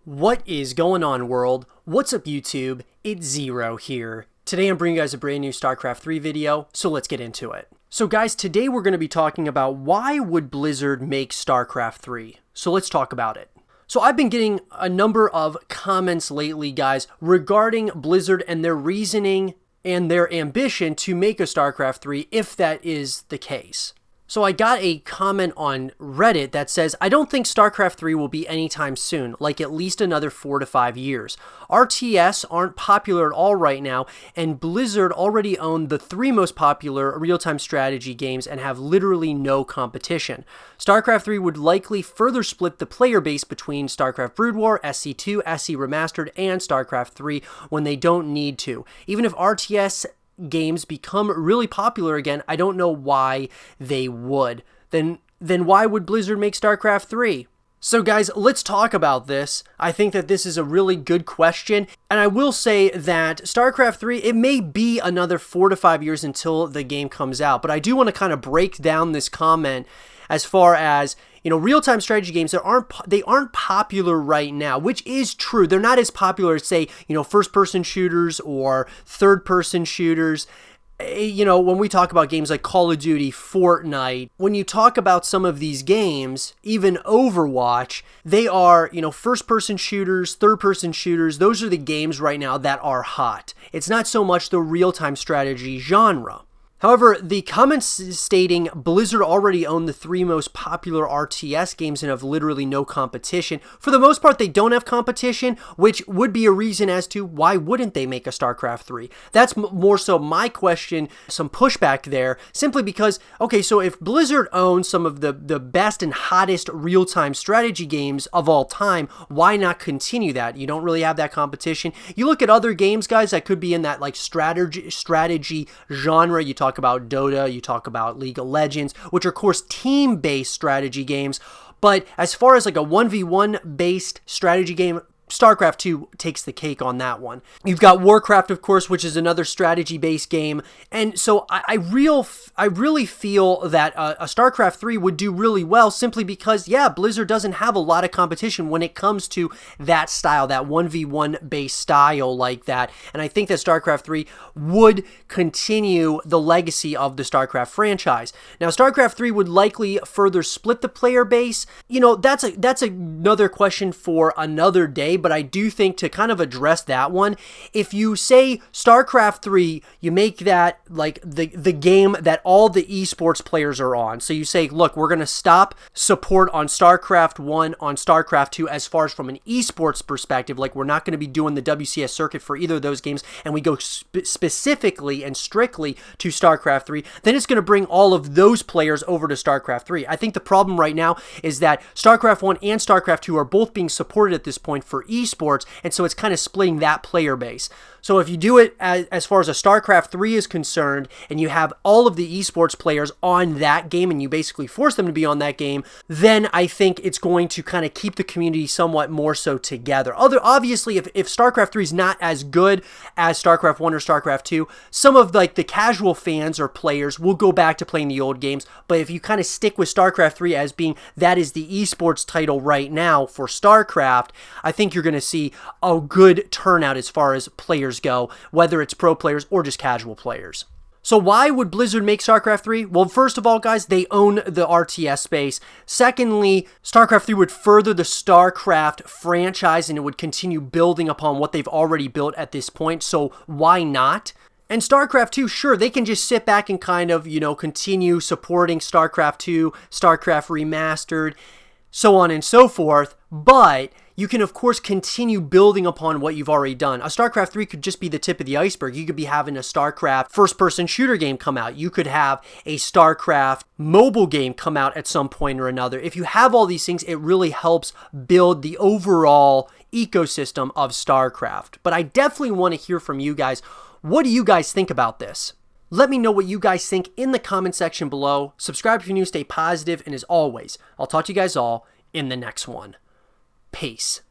What is going on, world? What's up, YouTube? It's Zero here. Today I'm bringing you guys a brand new StarCraft 3 video, so let's get into it. So guys, today we're going to be talking about why would Blizzard make StarCraft 3? So let's talk about it. So I've been getting a number of comments lately, guys, regarding Blizzard and their reasoning and their ambition to make a StarCraft 3 if that is the case. So I got a comment on Reddit that says, I don't think StarCraft 3 will be anytime soon, like at least another 4 to 5 years. RTS aren't popular at all right now, and Blizzard already own the 3 most popular real-time strategy games and have literally no competition. StarCraft 3 would likely further split the player base between StarCraft Brood War, SC2, SC Remastered, and StarCraft 3 when they don't need to. Even if RTS games become really popular again, I don't know why they would. Then why would Blizzard make StarCraft 3? So guys, let's talk about this. I think that this is a really good question, and I will say that StarCraft 3, it may be another 4 to 5 years until the game comes out, but I do want to kind of break down this comment as far as, you know, real-time strategy games that aren't popular right now, which is true. They're not as popular as, say, you know, first-person shooters or third-person shooters. You know, when we talk about games like Call of Duty, Fortnite, when you talk about some of these games, even Overwatch, they are, you know, first-person shooters, third-person shooters. Those are the games right now that are hot. It's not so much the real-time strategy genre. However, the comments stating Blizzard already own the 3 most popular RTS games and have literally no competition. For the most part, they don't have competition, which would be a reason as to why wouldn't they make a StarCraft 3. That's more so my question, some pushback there, simply because, okay, so if Blizzard owns some of the best and hottest real-time strategy games of all time, why not continue that? You don't really have that competition. You look at other games, guys, that could be in that like strategy genre. You talk about Dota, you talk about League of Legends, which are, of course, team-based strategy games. But as far as like a 1v1 based strategy game, StarCraft 2 takes the cake on that one. You've got Warcraft, of course, which is another strategy-based game. And so I really feel that a StarCraft 3 would do really well simply because, yeah, Blizzard doesn't have a lot of competition when it comes to that style, that 1v1 based style like that. And I think that StarCraft 3 would continue the legacy of the StarCraft franchise. Now, StarCraft 3 would likely further split the player base. You know, that's another question for another day. But I do think to kind of address that one, if you say StarCraft 3, you make that like the game that all the esports players are on. So you say, look, we're going to stop support on StarCraft 1, on StarCraft 2 as far as from an esports perspective. Like, we're not going to be doing the WCS circuit for either of those games, and we go specifically and strictly to StarCraft 3, then it's going to bring all of those players over to StarCraft 3. I think the problem right now is that StarCraft 1 and StarCraft 2 are both being supported at this point for esports, and so it's kind of splitting that player base. So if you do it as far as a StarCraft 3 is concerned, and you have all of the esports players on that game, and you basically force them to be on that game, then I think it's going to kind of keep the community somewhat more so together. Obviously, if StarCraft 3 is not as good as StarCraft 1 or StarCraft 2, some of like the casual fans or players will go back to playing the old games, but if you kind of stick with StarCraft 3 as being that is the esports title right now for StarCraft, I think you're going to see a good turnout as far as players go, whether it's pro players or just casual players. So why would Blizzard make StarCraft 3? Well, first of all, guys, they own the RTS space. Secondly, StarCraft 3 would further the StarCraft franchise, and it would continue building upon what they've already built at this point, so why not? And StarCraft 2, sure, they can just sit back and kind of, you know, continue supporting StarCraft 2, StarCraft Remastered, so on and so forth, but you can, of course, continue building upon what you've already done. A StarCraft 3 could just be the tip of the iceberg. You could be having a StarCraft first-person shooter game come out. You could have a StarCraft mobile game come out at some point or another. If you have all these things, it really helps build the overall ecosystem of StarCraft. But I definitely want to hear from you guys. What do you guys think about this? Let me know what you guys think in the comment section below. Subscribe if you're new, stay positive, and as always, I'll talk to you guys all in the next one. Peace.